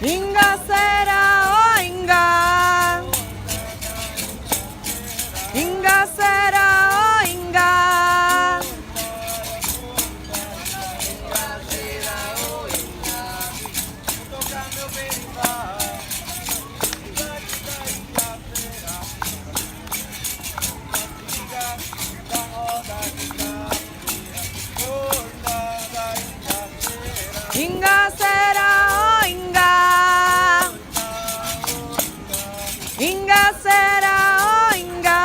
Inga será, oh Inga. Inga será, oh Inga. Inga será, oh Inga. Inga será, oh Inga.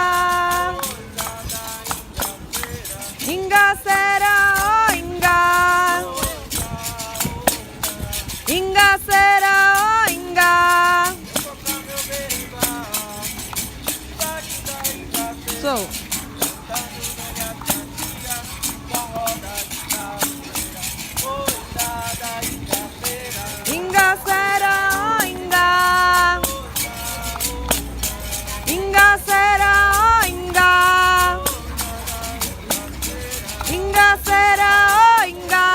Inga será, oh Inga. Inga será, oh Inga. So. Inga será, oh Inga. Inga será, oh Inga. Inga será, oh Inga.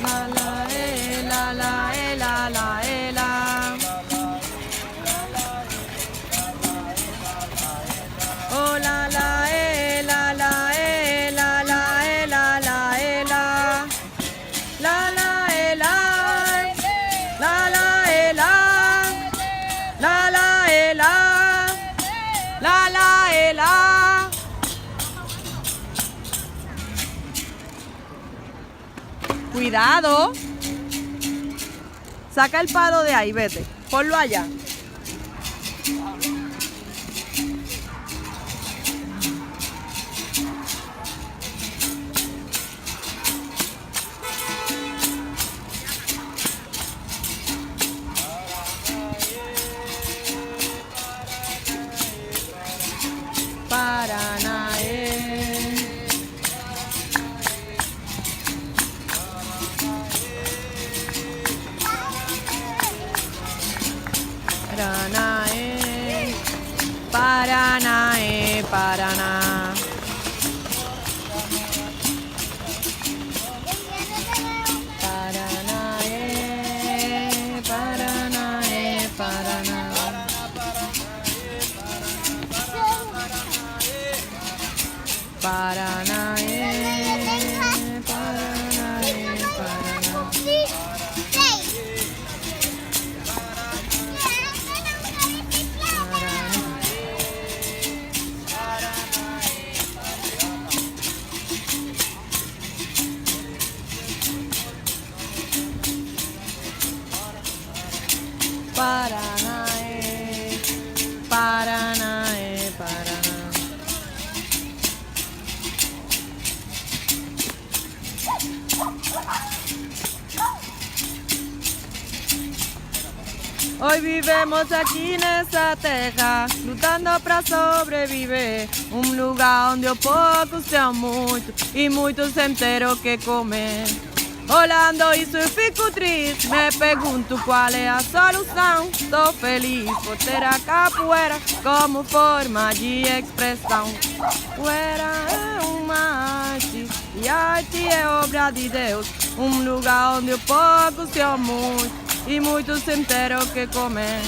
La la la la la la la. Oh la la la la la la la la la. La la la. La la la. La la la. La la la. Cuidado. Saca el palo de ahí, vete. Ponlo allá. Paranae. Paranae. Paranae, Paraná. Paranae, Paranae, Paraná. Paranae, Paranae, Paraná. Paranae, Paranae, Paraná. Hoy vivemos aquí en esa teja, lutando para sobreviver. Um lugar onde o pouco são muito e muitos sem ter o que comer. Olhando isso eu fico triste, me pergunto qual é a solução. Estou feliz por ter a capoeira como forma de expressão. Capoeira é uma arte e a arte é obra de Deus. Um lugar onde o pouco são muito e muitos sem ter o que comer.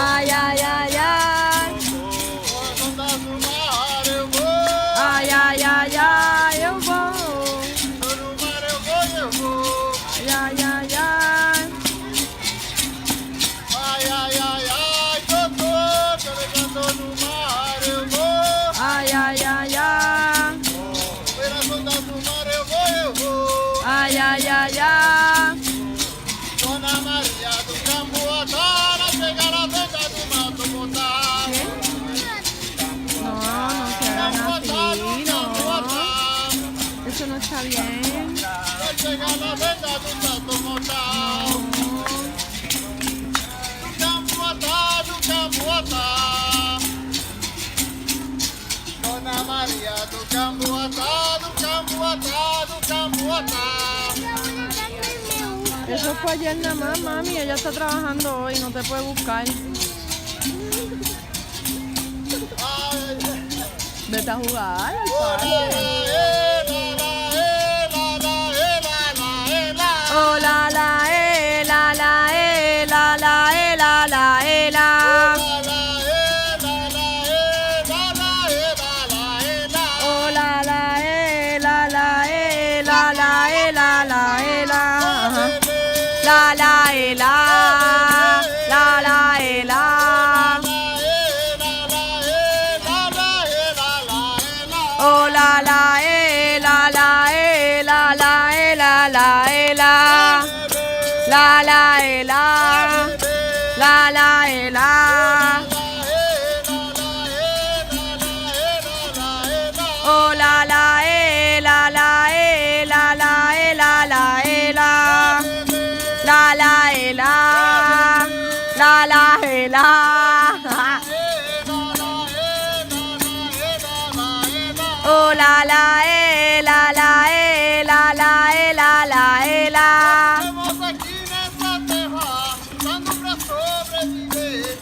Ai, ai, ai, ai. está bien. Dona María do Camboatá, do Camboatá, do Camboatá. Eso fue ayer nada más, mami. Ella está trabajando hoy, no te puede buscar. Vete a jugar al parque. Oh la la la la la la la la la. Oh la la la la la la la la. La la la la la la. Oh la la la la la la la la la. La la la la la la. Oh la la la la la la la la la. La la la la la. Oh la la la la la la la la la.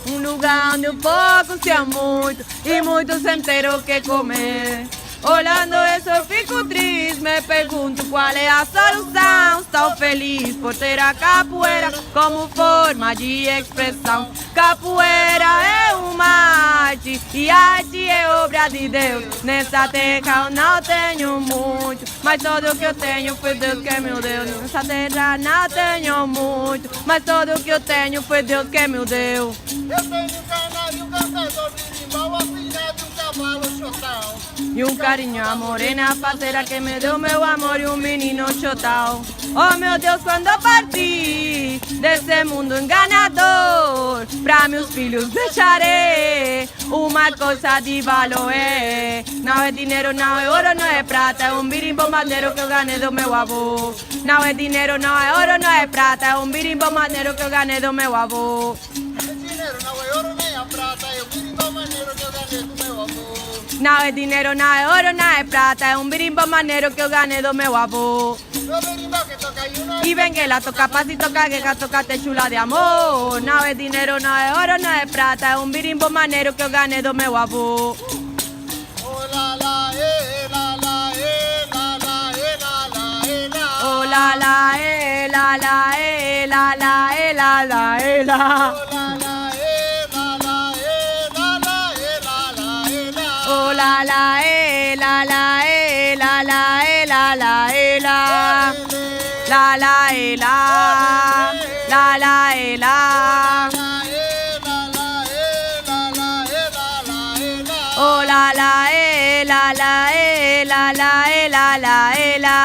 Um lugar onde um pouco se há muito e muitos sem ter o que comer. Olhando isso eu fico triste, me pergunto qual é a solução. Estou feliz por ter a capoeira como forma de expressão. Capoeira é uma arte e arte é obra de Deus. Nessa terra eu não tenho muito, mas tudo que eu tenho foi Deus que me deu. Nessa terra não tenho muito, mas tudo que eu tenho foi Deus que me deu. Eu tenho um canário, um cantador de rimbau, a filha de um cavalo chotão. E um carinho, a morena parceira que me deu meu amor e um menino chotão. Oh meu Deus, quando eu parti desse mundo enganador, pra meus filhos deixarei uma coisa de valor. Não é dinheiro, não é ouro, não é prata, é um birimbo maneiro que eu ganhei do meu avô. Não é dinheiro, não é ouro, não é prata, é um birimbo maneiro que eu ganhei do meu avô. Não é ouro nem a prata, é o birimbo maneiro que eu ganhei do meu avô. Não é dinheiro, não é ouro, não é prata, é um birimbo maneiro que eu ganhei do meu avô. Y ven que la toca pasito que toca te chula de amor. No es dinero, no es oro, no es plata, es un birimbo manero que eu ganhei do meu avô. Oh la la la la la la la. Oh la la la la la la la la la. Oh la la la la la la la la la. La la la la la la. Oh la la la la la la la la la.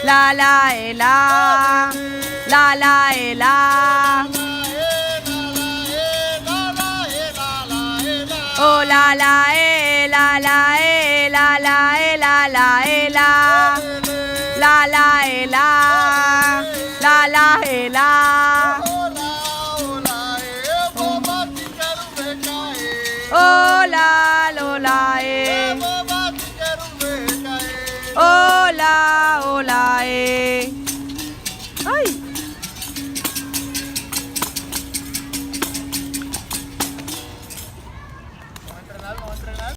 La la la la la la. Oh la la la la la la la la la. La la la la la la. Oh